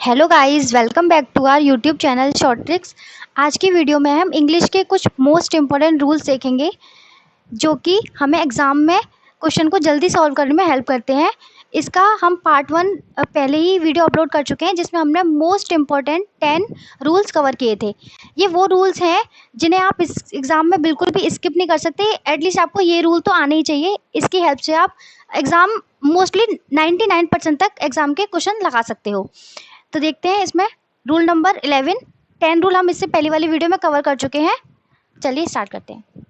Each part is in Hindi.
Hello guys, welcome back to our YouTube channel short tricks. आज की वीडियो में हम इंग्लिश के कुछ मोस्ट इम्पॉर्टेंट रूल्स देखेंगे जो कि हमें एग्ज़ाम में क्वेश्चन को जल्दी सॉल्व करने में हेल्प करते हैं। इसका हम पार्ट 1 पहले ही वीडियो अपलोड कर चुके हैं जिसमें हमने मोस्ट इम्पॉर्टेंट 10 रूल्स कवर किए थे। ये वो रूल्स हैं जिन्हें आप इस एग्ज़ाम में बिल्कुल भी स्किप नहीं कर सकते। एटलीस्ट आपको ये रूल तो आने ही चाहिए। इसकी हेल्प से आप एग्ज़ाम मोस्टली 99% तक एग्ज़ाम के क्वेश्चन लगा सकते हो। तो देखते हैं इसमें रूल नंबर 11। 10 रूल हम इससे पहली वाली वीडियो में कवर कर चुके हैं। चलिए स्टार्ट करते हैं।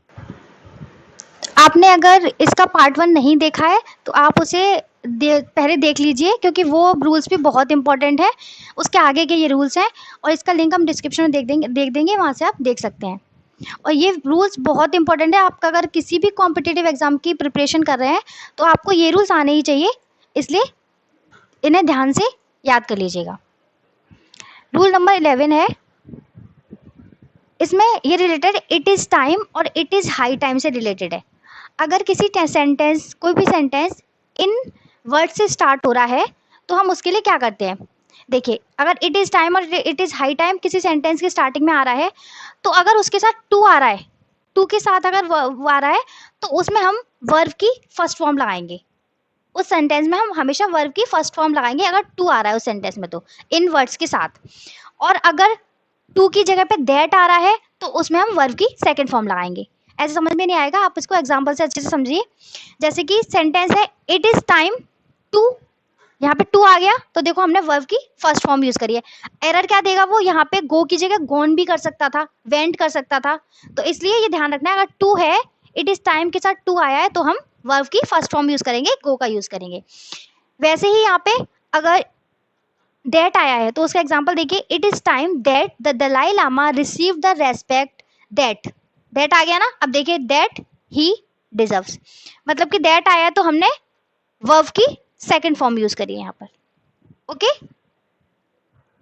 आपने अगर इसका पार्ट 1 नहीं देखा है तो आप उसे पहले देख लीजिए, क्योंकि वो रूल्स भी बहुत इंपॉर्टेंट है। उसके आगे के ये रूल्स हैं और इसका लिंक हम डिस्क्रिप्शन में देख देंगे, वहाँ से आप देख सकते हैं। और ये रूल्स बहुत इंपॉर्टेंट है। आपका अगर किसी भी कॉम्पिटिटिव एग्जाम की प्रिपरेशन कर रहे हैं तो आपको ये रूल्स आने ही चाहिए, इसलिए इन्हें ध्यान से याद कर लीजिएगा। रूल नंबर 11 है, इसमें ये रिलेटेड इट इज़ टाइम और इट इज़ हाई टाइम से रिलेटेड है। अगर किसी सेंटेंस, कोई भी सेंटेंस इन वर्ड से स्टार्ट हो रहा है तो हम उसके लिए क्या करते हैं। देखिए, अगर इट इज़ टाइम और इट इज़ हाई टाइम किसी सेंटेंस की स्टार्टिंग में आ रहा है तो अगर उसके साथ टू आ रहा है, टू के साथ अगर वो आ रहा है तो उसमें हम वर्ब की फर्स्ट फॉर्म लगाएंगे। उस सेंटेंस में हम हमेशा वर्ब की फर्स्ट फॉर्म लगाएंगे अगर टू आ रहा है उस सेंटेंस में, तो इन वर्ड्स के साथ। और अगर टू की जगह पे दैट आ रहा है तो उसमें हम वर्ब की सेकंड फॉर्म लगाएंगे। ऐसे समझ में नहीं आएगा, आप इसको एग्जांपल से अच्छे से समझिए। जैसे कि सेंटेंस है इट इज टाइम टू, यहाँ पे टू आ गया तो देखो हमने वर्ब की फर्स्ट फॉर्म यूज करी है। एरर क्या देगा वो, यहाँ पे गो की जगह गोन भी कर सकता था, वेंट कर सकता था। तो इसलिए ये ध्यान रखना है, अगर टू है, इट इज टाइम के साथ टू आया है तो हम वर्ब की फर्स्ट फॉर्म यूज करेंगे, गो का यूज करेंगे। वैसे ही यहाँ पे अगर दैट आया है तो उसका एग्जांपल देखिए, it is time that the Dalai Lama receive the respect that. That आ गया ना, अब देखिए दैट ही डिजर्व्स, मतलब कि दैट आया तो हमने वर्ब की सेकंड फॉर्म यूज करी है यहाँ पर। ओके,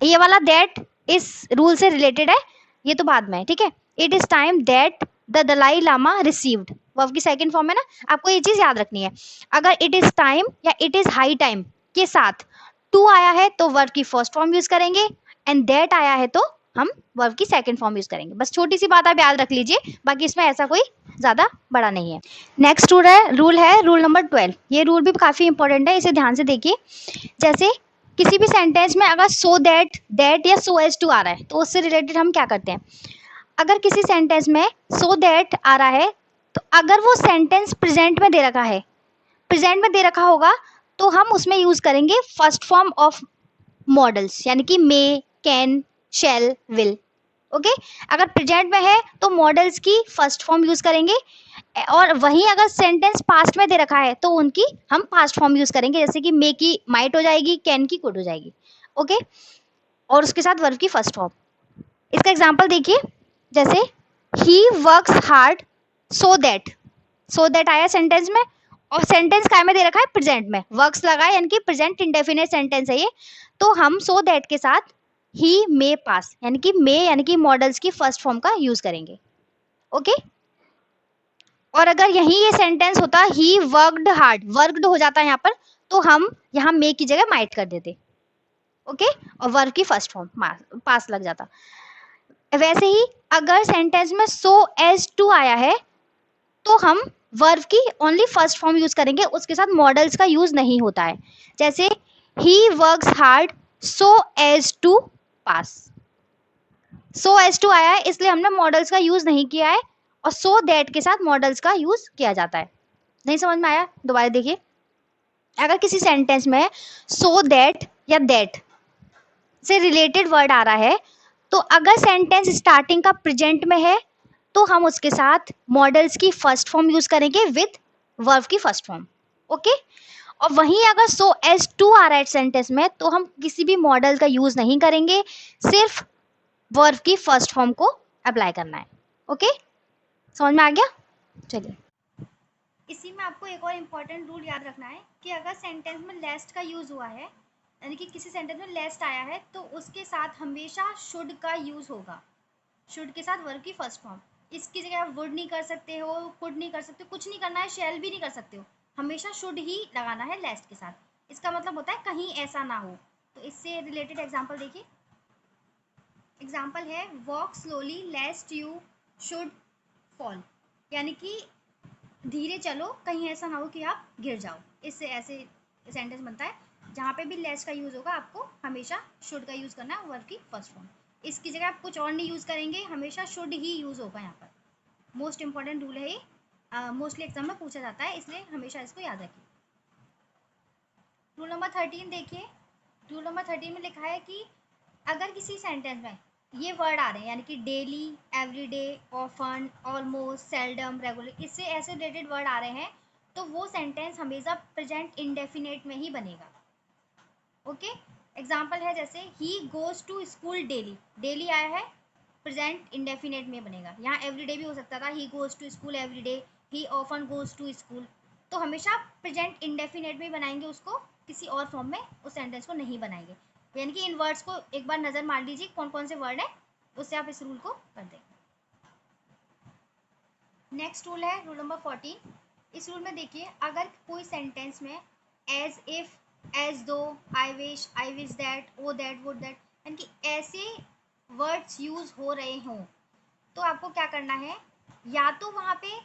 ये वाला दैट इस रूल से रिलेटेड है, ये तो बाद में है, ठीक है। It is time that the Dalai Lama received, verb की सेकंड फॉर्म है ना, आपको ये चीज याद रखनी है। अगर इट इज टाइम या इट इज हाई टाइम के साथ टू आया है तो वर्ब की फर्स्ट फॉर्म यूज करेंगे, एंड दैट आया है तो हम वर्ब की सेकंड फॉर्म यूज करेंगे। बस छोटी सी बात आप याद रख लीजिए, बाकी इसमें ऐसा कोई ज्यादा बड़ा नहीं है। नेक्स्ट रूल है रूल नंबर 12। ये रूल भी काफी इंपॉर्टेंट है, इसे ध्यान से देखिए। जैसे किसी भी सेंटेंस में अगर सो दैट, दैट या सो एज टू आ रहा है तो उससे रिलेटेड हम क्या करते हैं। अगर किसी सेंटेंस में सो दैट आ रहा है तो अगर वो सेंटेंस प्रेजेंट में दे रखा है, प्रेजेंट में दे रखा होगा तो हम उसमें यूज करेंगे फर्स्ट फॉर्म ऑफ मॉडल्स, यानी कि मे, कैन, शैल, विल। ओके, अगर प्रेजेंट में है तो मॉडल्स की फर्स्ट फॉर्म यूज करेंगे, और वहीं अगर सेंटेंस पास्ट में दे रखा है तो उनकी हम पास्ट फॉर्म यूज करेंगे, जैसे कि मे की माइट हो जाएगी, कैन की कुड हो जाएगी। ओके, और उसके साथ वर्ब की फर्स्ट फॉर्म। इसका एग्जांपल देखिए, जैसे ही works hard so that, so that आया सेंटेंस में और सेंटेंस काय में दे रखा है, प्रेजेंट में, वर्क्स लगा है, यानी कि प्रेजेंट इंडेफिनिट सेंटेंस है ये। तो हम सो दैट के साथ ही मे पास, यानी कि मे यानी कि मॉडल्स की फर्स्ट फॉर्म का यूज करेंगे। ओके, और अगर यही ये सेंटेंस होता ही वर्कड हार्ड, वर्कड हो जाता है यहाँ पर, तो हम यहाँ मे की जगह माइट कर देते। ओके, और वर्क की फर्स्ट फॉर्म पास लग जाता। वैसे ही अगर सेंटेंस में सो एज टू आया है तो हम वर्ब की ओनली फर्स्ट फॉर्म यूज करेंगे, उसके साथ मॉडल्स का यूज नहीं होता है। जैसे ही works hard so as to pass, so as to आया है इसलिए हमने मॉडल्स का यूज नहीं किया है, और सो दैट के साथ मॉडल्स का यूज किया जाता है। नहीं समझ में आया, दोबारा देखिए। अगर किसी सेंटेंस में सो दैट या दैट से रिलेटेड वर्ड आ रहा है तो अगर सेंटेंस स्टार्टिंग का प्रेजेंट में है तो हम उसके साथ मॉडल्स की फर्स्ट फॉर्म यूज करेंगे विद वर्ब की फर्स्ट फॉर्म। ओके, और वहीं अगर सो एज टू आ रहा है सेंटेंस में तो हम किसी भी मॉडल का यूज नहीं करेंगे, सिर्फ वर्ब की फर्स्ट फॉर्म को अप्लाई करना है। ओके, समझ में आ गया। चलिए, इसी में आपको एक और इम्पॉर्टेंट रूल याद रखना है कि अगर सेंटेंस में लेस्ट का यूज़ हुआ है, यानी कि किसी सेंटेंस में लेस्ट आया है तो उसके साथ हमेशा शुड का यूज़ होगा, शुड के साथ वर्ब की फर्स्ट फॉर्म। इसकी जगह आप वुड नहीं कर सकते हो, कुड नहीं कर सकते, कुछ नहीं करना है, शैल भी नहीं कर सकते हो, हमेशा शुड ही लगाना है लेस्ट के साथ। इसका मतलब होता है कहीं ऐसा ना हो तो इससे रिलेटेड एग्जांपल देखिए। एग्जांपल है walk slowly लेस्ट you should fall, यानी कि धीरे चलो कहीं ऐसा ना हो कि आप गिर जाओ। इससे ऐसे सेंटेंस बनता है जहाँ पे भी लेस का यूज़ होगा आपको हमेशा शुड का यूज़ करना है वर्ब की फर्स्ट फॉर्म। इसकी जगह आप कुछ और नहीं यूज़ करेंगे, हमेशा शुड ही यूज़ होगा यहाँ पर। मोस्ट इंपॉर्टेंट रूल है ये, मोस्टली एग्जाम में पूछा जाता है, इसलिए हमेशा इसको याद रखिए। रूल नंबर 13 देखिए। रूल नंबर 13 में लिखा है कि अगर किसी सेंटेंस में ये वर्ड आ रहे हैं, यानी कि daily, everyday, often, almost, seldom, regular, इससे ऐसे रिलेटेड वर्ड आ रहे हैं, तो वो सेंटेंस हमेशा प्रेजेंट इंडेफिनेट में ही बनेगा। ओके, एग्जाम्पल है जैसे he goes to school daily, daily आया है, प्रेजेंट इंडेफिनेट में बनेगा। यहाँ एवरीडे भी हो सकता था, he goes to school every day, he often goes to school, तो हमेशा प्रेजेंट इंडेफिनेट में बनाएंगे उसको, किसी और फॉर्म में उस सेंटेंस को नहीं बनाएंगे। यानी कि इन वर्ड्स को एक बार नज़र मार लीजिए कौन कौन से वर्ड है, उससे आप इस रूल को कर देंगे। नेक्स्ट रूल है रूल नंबर 14। इस रूल में देखिए, अगर कोई सेंटेंस में as if, as though, I wish that, O that, would that, यानी कि ऐसे वर्ड्स यूज हो रहे हों, तो आपको क्या करना है, या तो वहाँ पे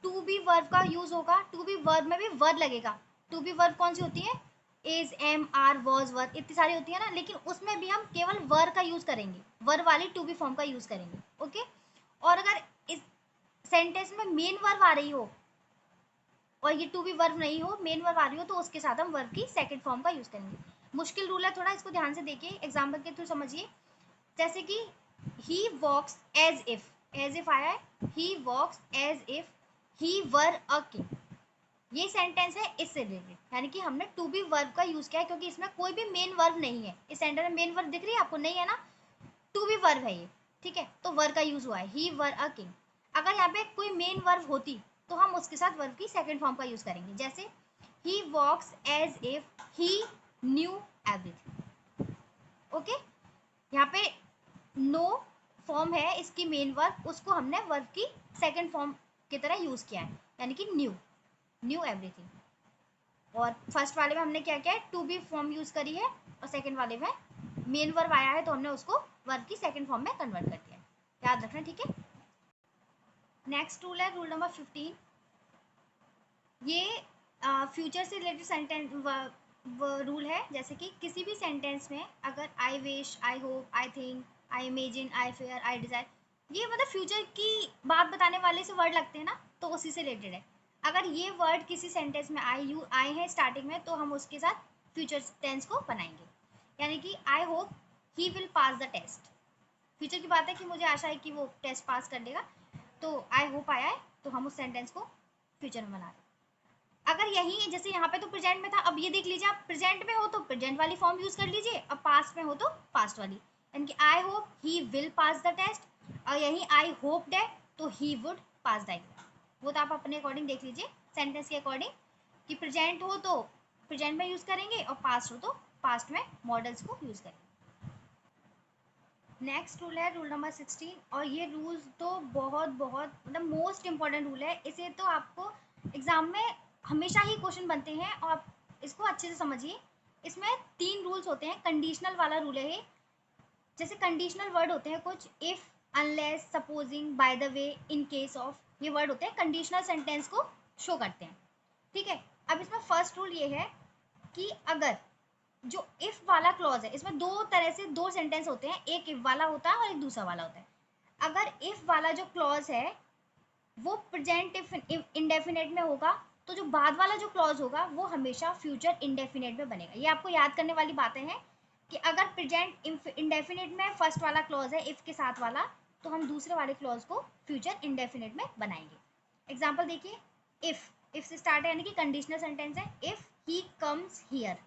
टू बी वर्ब का यूज होगा, टू बी वर्ब में भी वर्ब लगेगा। टू बी वर्ब कौन सी होती है, इज, एम, आर, वॉज, वर, इतनी सारी होती है ना, लेकिन उसमें भी हम केवल वर्ब का यूज करेंगे, वर्ब वाली टू बी फॉर्म का यूज करेंगे। ओके, और अगर इस सेंटेंस में मेन वर्ब आ रही हो और ये टू बी वर्ब नहीं हो, मेन वर्ब आ रही हो, तो उसके साथ हम वर्ब की सेकंड फॉर्म का यूज करेंगे। मुश्किल रूल है थोड़ा, इसको ध्यान से देखिए, एग्जाम्पल के थ्रू समझिए। जैसे कि ही वॉक्स एज इफ आया है, he walks as if he were a king, ये सेंटेंस है इससे रिलेटेड, यानी कि हमने टू बी वर्ब का यूज किया है, क्योंकि इसमें कोई भी मेन वर्ब नहीं है। इस सेंटेंस में मेन वर्ब दिख रही है आपको, नहीं है ना, टू बी वर्ब है ये, ठीक है, तो वर्ब का यूज हुआ है, ही वर अ किंग। अगर यहाँ पे कोई मेन वर्ब होती तो हम उसके साथ वर्ब की सेकंड फॉर्म का यूज करेंगे, जैसे he walks as if he knew everything. Okay, यहाँ पे नो फॉर्म है इसकी मेन वर्ब, उसको हमने वर्ब की सेकंड फॉर्म की तरह यूज किया है, यानी कि न्यू एवरीथिंग। और फर्स्ट वाले में हमने क्या किया है, टू बी फॉर्म यूज करी है, और सेकंड वाले में मेन वर्ब आया है तो हमने उसको वर्ब की सेकंड फॉर्म में कन्वर्ट कर दिया है, याद रखना, ठीक है। नेक्स्ट रूल है रूल नंबर 15। ये फ्यूचर से रिलेटेड सेंटेंस रूल है, जैसे कि किसी भी सेंटेंस में अगर I wish, I hope, I think, I imagine, I fair, I Dzire, ये मतलब फ्यूचर की बात बताने वाले से वर्ड लगते हैं ना, तो उसी से रिलेटेड है। अगर ये वर्ड किसी सेंटेंस में आए हैं स्टार्टिंग में, तो हम उसके साथ फ्यूचर टेंस को बनाएंगे, यानी कि I hope he will pass the test, future की बात है कि मुझे आशा है कि वो टेस्ट पास कर लेगा, तो आई होप आया है तो हम उस सेंटेंस को फ्यूचर में बना रहे हैं। अगर यही जैसे यहाँ पे तो प्रेजेंट में था, अब ये देख लीजिए, आप प्रेजेंट में हो तो प्रेजेंट वाली फॉर्म यूज कर लीजिए, अब पास्ट में हो तो पास्ट वाली, यानी कि I hope he will pass the test, और यही आई होप दैट तो he would pass the exam. वो तो आप अपने अकॉर्डिंग देख लीजिए, सेंटेंस के अकॉर्डिंग, कि प्रेजेंट हो तो प्रेजेंट में यूज करेंगे और पास्ट हो तो पास्ट में मॉडल्स को यूज करेंगे। नेक्स्ट रूल है रूल नंबर 16, और ये रूल तो बहुत बहुत मतलब मोस्ट इंपॉर्टेंट रूल है, इसे तो आपको एग्जाम में हमेशा ही क्वेश्चन बनते हैं, और आप इसको अच्छे से समझिए। इसमें 3 रूल्स होते हैं, कंडीशनल वाला रूल है ये। जैसे कंडीशनल वर्ड होते हैं कुछ, if, unless, supposing, by the way, in case of, ये वर्ड होते हैं कंडीशनल सेंटेंस को शो करते हैं, ठीक है। अब इसमें फर्स्ट रूल ये है कि अगर जो इफ वाला क्लॉज है, इसमें दो तरह से दो सेंटेंस होते हैं, एक इफ वाला होता है और एक दूसरा वाला होता है। अगर इफ वाला जो क्लॉज है वो प्रेजेंट इंडेफिनेट में होगा, तो जो बाद वाला जो क्लॉज होगा वो हमेशा फ्यूचर इंडेफिनेट में बनेगा। ये आपको याद करने वाली बातें हैं कि अगर प्रेजेंट इंडेफिनेट में फर्स्ट वाला क्लॉज है इफ के साथ वाला, तो हम दूसरे वाले क्लॉज को फ्यूचर इंडेफिनेट में बनाएंगे। एग्जाम्पल देखिए, इफ से स्टार्ट है, यानी कि कंडीशनल सेंटेंस है, if he comes here,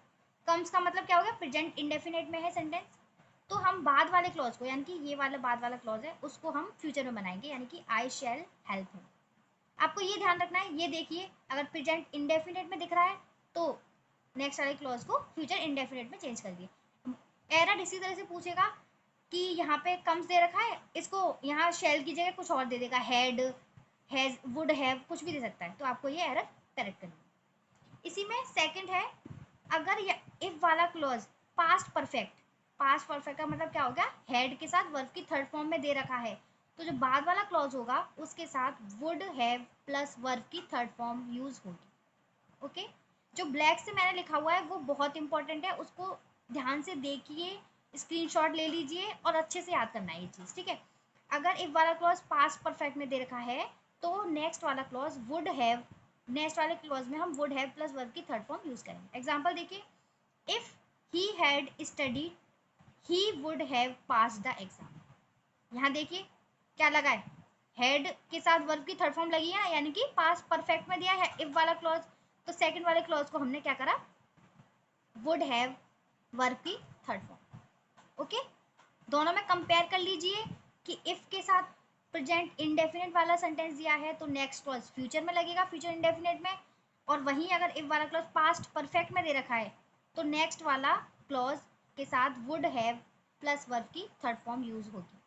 comes का मतलब क्या हो गया, प्रेजेंट इंडेफिनेट में है सेंटेंस, तो हम बाद वाले क्लॉज को, यानी कि ये वाला बाद वाला क्लॉज है, उसको हम फ्यूचर में बनाएंगे, यानी कि आई शैल हेल्प हिम। आपको ये ध्यान रखना है, ये देखिए अगर प्रेजेंट इंडेफिनेट में दिख रहा है तो नेक्स्ट वाले क्लॉज को फ्यूचर इंडेफिनेट में चेंज कर दिए। एरर इसी तरह से पूछेगा कि यहाँ पे कम्स दे रखा है, इसको यहाँ शेल की जगह कुछ और दे देगा, हैड, हैज, वुड हैव, कुछ भी दे सकता है, तो आपको ये एरर करेक्ट करनी है। इसी में सेकंड है, अगर इफ वाला clause past perfect, past perfect का मतलब क्या हो गया, हैड के साथ वर्ब की थर्ड फॉर्म में दे रखा है, तो जो बाद वाला क्लॉज होगा उसके साथ वुड हैव प्लस वर्ब की थर्ड फॉर्म यूज होगी। ओके, जो ब्लैक से मैंने लिखा हुआ है वो बहुत इंपॉर्टेंट है, उसको ध्यान से देखिए, स्क्रीनशॉट ले लीजिए और अच्छे से याद करना है ये चीज़, ठीक है। अगर इफ वाला क्लॉज पास्ट परफेक्ट में दे रखा है तो नेक्स्ट वाला क्लॉज वुड हैव, नेक्स्ट वाले क्लॉज में हम वुड हैव प्लस वर्ब की थर्ड फॉर्म यूज करेंगे। एग्जांपल देखिए, if he had studied he would have pass the exam. यहाँ देखिए क्या लगा है, हैड के साथ वर्ब की थर्ड फॉर्म लगी है, यानी कि पास्ट परफेक्ट में दिया है इफ वाला क्लॉज, तो सेकंड वाले क्लॉज को हमने क्या करा, वुड हैव वर्ब की थर्ड फॉर्म। ओके, दोनों में कंपेयर कर लीजिए कि इफ के साथ प्रेजेंट इंडेफिनिट वाला सेंटेंस दिया है तो नेक्स्ट क्लॉज फ्यूचर में लगेगा, फ्यूचर इंडेफिनिट में, और वहीं अगर इफ वाला क्लॉज पास्ट परफेक्ट में दे रखा है तो नेक्स्ट वाला क्लॉज के साथ वुड हैव प्लस वर्ब की थर्ड फॉर्म यूज होगी,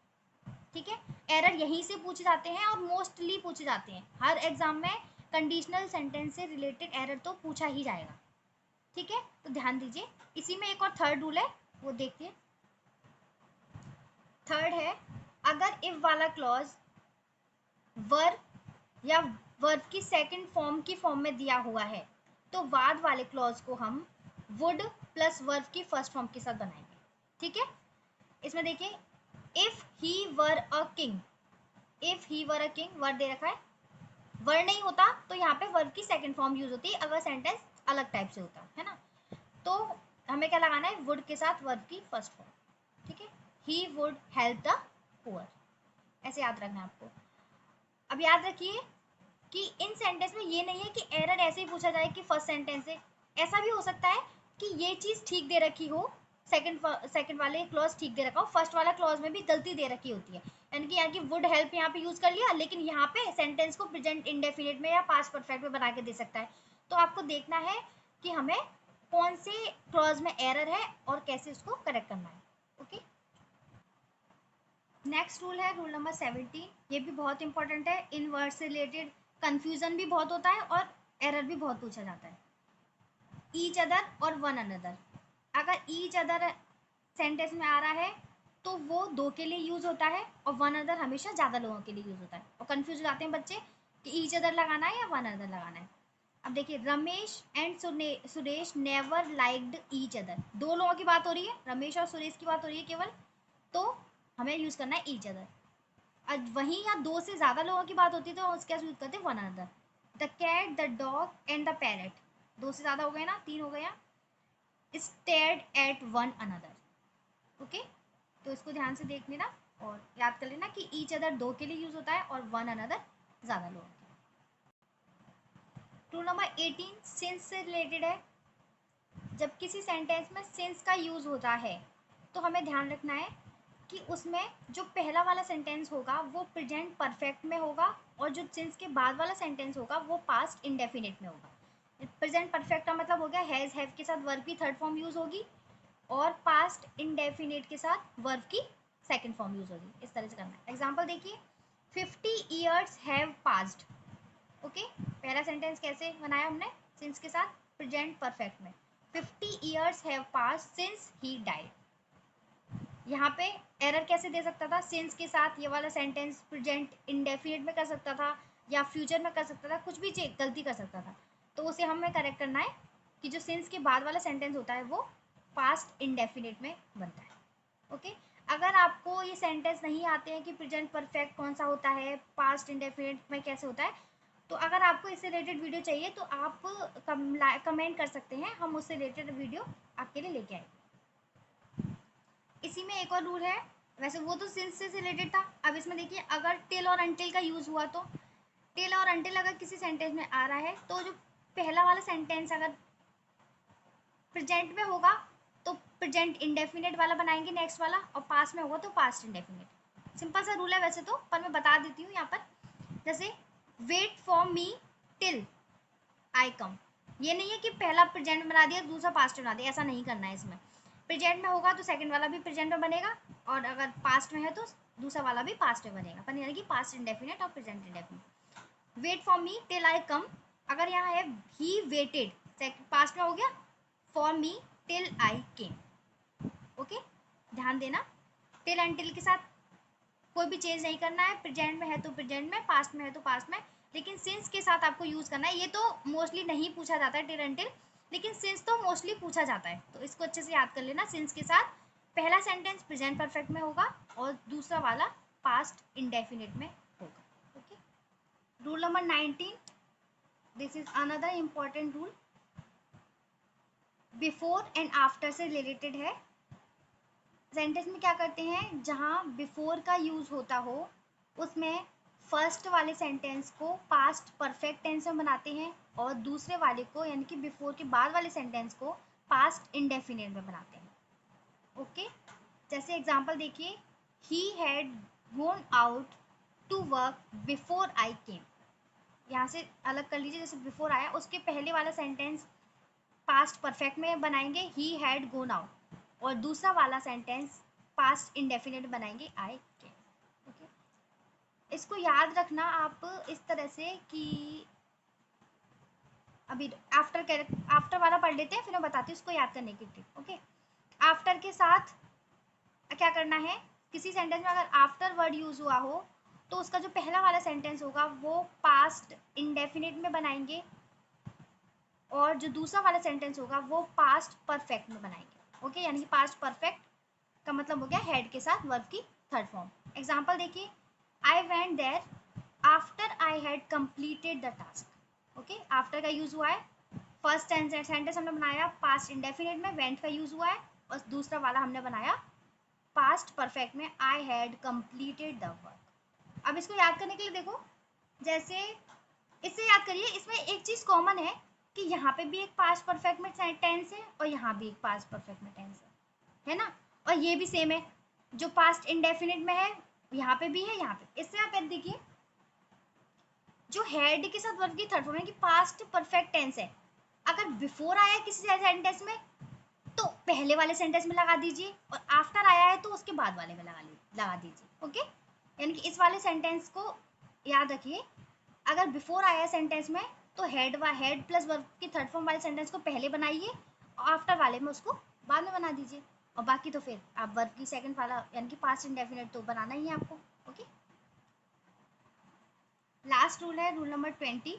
ठीक है। एरर यहीं से पूछे जाते हैं और मोस्टली पूछे जाते हैं, हर एग्जाम में कंडीशनल सेंटेंस से रिलेटेड एरर तो पूछा ही जाएगा, ठीक है, तो ध्यान दीजिए। इसी में एक और थर्ड रूल है, वो देखिए। थर्ड है, अगर इफ वाला क्लॉज वर्ब या वर्ब की सेकंड फॉर्म की फॉर्म में दिया हुआ है तो बाद वाले क्लॉज को हम वुड प्लस वर्ब की फर्स्ट फॉर्म के साथ बनाएंगे, ठीक है। इसमें देखिए, if he were a king, if he were a king word दे रखा है, वर्ड नहीं होता तो यहाँ पे वर्ब की सेकंड फॉर्म यूज होती है अगर सेंटेंस अलग टाइप से होता है ना, तो हमें क्या लगाना है, वुड के साथ वर्ब की फर्स्ट फॉर्म, ठीक है। He would help the poor, ऐसे याद रखना है आपको। अब याद रखिए कि इन सेंटेंस में ये नहीं है कि एरर ऐसे ही पूछा जाए कि फर्स्ट सेंटेंस से, ऐसा भी हो सकता है कि ये चीज़ ठीक दे रखी हो, सेकंड वाले क्लॉज ठीक दे रखा हो, फर्स्ट वाला क्लॉज में भी गलती दे रखी होती है, यानी कि वुड हेल्प यहाँ पे यूज कर लिया लेकिन यहाँ पे सेंटेंस को प्रेजेंट इंडेफिनिट में या पास्ट परफेक्ट में बना के दे सकता है, तो आपको देखना है कि हमें कौन से क्लॉज में एरर है और कैसे उसको करेक्ट करना है। ओके, नेक्स्ट रूल है रूल नंबर 17, ये भी बहुत इंपॉर्टेंट है, इन वर्ड से रिलेटेड कंफ्यूजन भी बहुत होता है और एरर भी बहुत पूछा जाता है। ईच अदर और वन अनदर, अगर ईच अदर सेंटेंस में आ रहा है तो वो दो के लिए यूज होता है और वन अदर हमेशा ज़्यादा लोगों के लिए यूज होता है, और कंफ्यूज हो जाते हैं बच्चे कि ईच अदर लगाना है या वन अदर लगाना है। अब देखिए, Ramesh and Suresh never liked each other, दो लोगों की बात हो रही है, रमेश और सुरेश की बात हो रही है केवल, तो हमें यूज करना है ईच अदर। वहीं या दो से ज्यादा लोगों की बात होती है तो उसका यूज करते हैं one another. The cat, the dog and the parrot, दो से ज्यादा हो गए ना, तीन हो गया, stared at one another. Okay, तो इसको ध्यान से देख लेना और याद कर लेना कि ईच अदर दो के लिए यूज होता है और वन अनदर ज्यादा लोगों के लिए। रूल नंबर 18 सिंस से रिलेटेड है। जब किसी सेंटेंस में सिंस का यूज होता है तो हमें ध्यान रखना है कि उसमें जो पहला वाला सेंटेंस होगा वो प्रेजेंट परफेक्ट में होगा और जो सिंस के बाद वाला सेंटेंस होगा वो पास्ट इंडेफिनिट में होगा। प्रेजेंट परफेक्ट का मतलब हो गया हैज़ हैव के साथ वर्ब की थर्ड फॉर्म यूज होगी और पास्ट इंडेफिनिट के साथ वर्ब की सेकंड फॉर्म यूज होगी, इस तरह से करना है। एग्जांपल देखिए, 50 ईयर्स हैव पास्ड। ओके, पहला सेंटेंस कैसे बनाया हमने, सिंस के साथ प्रेजेंट परफेक्ट में, 50 years have passed since he died. यहाँ पे एरर कैसे दे सकता था, सिंस के साथ ये वाला सेंटेंस प्रेजेंट इंडेफिनिट में कर सकता था या फ्यूचर में कर सकता था, कुछ भी गलती कर सकता था, तो उसे हमें करेक्ट करना है कि जो सिंस के बाद वाला सेंटेंस होता है वो पास्ट इंडेफिनिट में बनता है। ओके, अगर आपको ये सेंटेंस नहीं आते हैं कि प्रेजेंट परफेक्ट कौन सा होता है, पास्ट इंडेफिनिट में कैसे होता है, तो अगर आपको इससे रिलेटेड वीडियो चाहिए तो आप कमेंट कर सकते हैं, हम उससे रिलेटेड वीडियो आपके लिए लेके आएंगे। इसी में एक और रूल है, वैसे वो तो सिंस से रिलेटेड था, अब इसमें देखिए अगर टिल और अनटिल का यूज हुआ तो टिल और अनटिल अगर किसी सेंटेंस में आ रहा है तो जो पहला वाला सेंटेंस अगर प्रेजेंट में होगा तो प्रेजेंट इंडेफिनिट वाला बनाएंगे नेक्स्ट वाला, और पास्ट में होगा तो पास्ट इंडेफिनिट। सिंपल सा रूल है वैसे तो, पर मैं बता देती हूँ यहाँ पर। जैसे wait for me till I come, ये नहीं है कि पहला प्रेजेंट बना दिया दूसरा पास्ट बना दिया, ऐसा नहीं करना है। इसमें प्रेजेंट में होगा तो सेकंड वाला भी प्रेजेंट में बनेगा और अगर पास्ट में है तो दूसरा वाला भी पास्ट में बनेगा, पर यानी कि पास्ट इंडेफिनिट और present indefinite. Wait for me till I come, अगर यहाँ है ही वेटेड, पास्ट में हो गया, for me till I came. Okay, ध्यान देना। टिल एंड टिल के साथ कोई भी चेंज नहीं करना है, प्रेजेंट में है तो प्रेजेंट में, पास्ट में है तो पास्ट में, लेकिन सिंस के साथ आपको यूज़ करना है। ये तो मोस्टली नहीं पूछा जाता है टिल एंड टिल, लेकिन सिंस तो मोस्टली पूछा जाता है, तो इसको अच्छे से याद कर लेना। सिंस के साथ पहला सेंटेंस प्रेजेंट परफेक्ट में होगा और दूसरा वाला पास्ट इंडेफिनिट में होगा। Okay, rule number 19, this is another important rule, before and after से रिलेटेड है। सेंटेंस में क्या करते हैं, जहाँ बिफोर का यूज होता हो उसमें फर्स्ट वाले सेंटेंस को पास्ट परफेक्ट टेंस में बनाते हैं और दूसरे वाले को यानी कि बिफोर के बाद वाले सेंटेंस को पास्ट इंडेफिनिट में बनाते हैं। ओके, जैसे एग्जांपल देखिए, he had gone out to work before I came. यहाँ से अलग कर लीजिए, जैसे बिफोर आया उसके पहले वाला सेंटेंस पास्ट परफेक्ट में बनाएंगे ही हैड गोन आउट, और दूसरा वाला सेंटेंस पास्ट इंडेफिनिट बनाएंगे आई केम। ओके, इसको याद रखना आप इस तरह से कि अभी आफ्टर वाला पढ़ लेते हैं, फिर मैं बताती हूँ उसको याद करने की ट्रिक। ओके, आफ्टर के साथ क्या करना है, किसी सेंटेंस में अगर आफ्टर वर्ड यूज हुआ हो तो उसका जो पहला वाला सेंटेंस होगा वो पास्ट इंडेफिनिट में बनाएंगे और जो दूसरा वाला सेंटेंस होगा वो पास्ट परफेक्ट में बनाएंगे। ओके, यानी कि पास्ट परफेक्ट का मतलब हो गया हेड के साथ वर्ब की थर्ड फॉर्म। एग्जाम्पल देखिए, I went there after I had completed the task. Okay, after का यूज हुआ है, फर्स्ट सेंटेंस हमने बनाया पास्ट इंडेफिनिट में, वेंट का यूज हुआ है, और दूसरा वाला हमने बनाया पास्ट परफेक्ट में, आई हैड कंप्लीटेड द वर्क। अब इसको याद करने के लिए देखो, जैसे इससे याद करिए, इसमें एक चीज कॉमन है कि यहाँ पे भी एक पास्ट परफेक्ट में टेंस है और यहाँ भी एक पास्ट परफेक्ट में टेंस है ना, और ये भी सेम है, जो पास्ट इंडेफिनिट में है यहाँ पे भी है यहाँ पे। इससे आप देखिए, जो हेड के साथ वर्ब की थर्ड फॉर्म है कि पास्ट परफेक्ट टेंस है, अगर बिफोर आया है किसी सेंटेंस में तो पहले वाले सेंटेंस में लगा दीजिए, और आफ्टर आया है तो उसके बाद वाले में लगा दीजिए। ओके, यानी कि इस वाले सेंटेंस को याद रखिए, अगर बिफोर आया है सेंटेंस में तो हेड प्लस वर्ब की थर्ड फॉर्म वाले सेंटेंस को पहले बनाइए और आफ्टर वाले में उसको बाद में बना दीजिए, और बाकी तो फिर आप वर्ब की सेकंड वाला यानी कि पास्ट इंडेफिनिट तो बनाना ही है आपको। ओके, लास्ट रूल है रूल नंबर 20,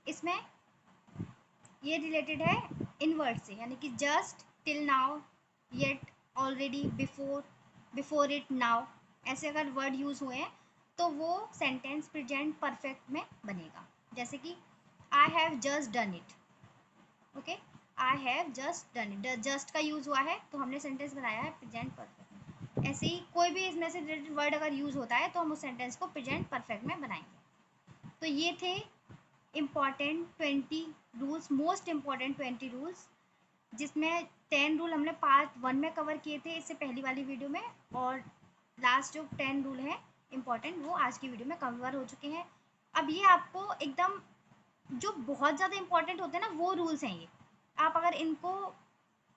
इसमें ये रिलेटेड है इन वर्ड से, यानी कि just, till now, yet, already, before, before it, now, ऐसे अगर वर्ड यूज हुए हैं तो वो सेंटेंस प्रेजेंट परफेक्ट में बनेगा। जैसे कि I have just done it. Okay, I have just done it, just का यूज हुआ है तो हमने सेंटेंस बनाया है प्रेजेंट परफेक्ट में। ऐसे ही कोई भी इसमें से रिलेटेड वर्ड अगर यूज होता है तो हम उस सेंटेंस को प्रेजेंट परफेक्ट में बनाएंगे। तो ये थे important 20 rules, most important 20 rules, जिसमें 10 रूल हमने पार्ट 1 में कवर किए थे इससे पहली वाली वीडियो में, और लास्ट जो 10 रूल हैं इम्पॉर्टेंट वो आज की वीडियो में कवर हो चुके हैं। अब ये आपको एकदम जो बहुत ज़्यादा इम्पॉर्टेंट होते हैं ना वो रूल्स हैं, ये आप अगर इनको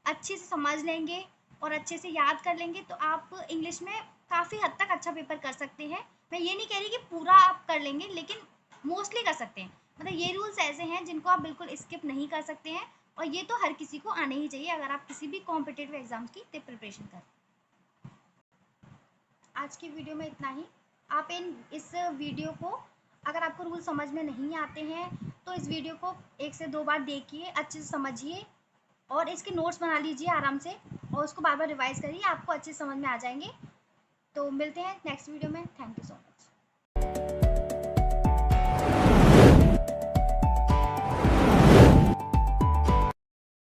अच्छे से समझ लेंगे और अच्छे से याद कर लेंगे तो आप इंग्लिश में काफ़ी हद तक अच्छा पेपर कर सकते हैं। मैं ये नहीं कह रही कि पूरा आप कर लेंगे, लेकिन मोस्टली कर सकते हैं। मतलब ये रूल्स ऐसे हैं जिनको आप बिल्कुल स्किप नहीं कर सकते हैं, और ये तो हर किसी को आने ही चाहिए अगर आप किसी भी कॉम्पिटिटिव एग्जाम्स की प्रिपरेशन करें। आज की वीडियो में इतना ही। आप इस वीडियो को, अगर आपको रूल समझ में नहीं आते हैं तो इस वीडियो को 1 से 2 बार देखिए, अच्छे से समझिए और इसके नोट्स बना लीजिए आराम से, और उसको बार बार रिवाइज करिए, आपको अच्छे से समझ में आ जाएंगे। तो मिलते हैं नेक्स्ट वीडियो में। Thank you so much.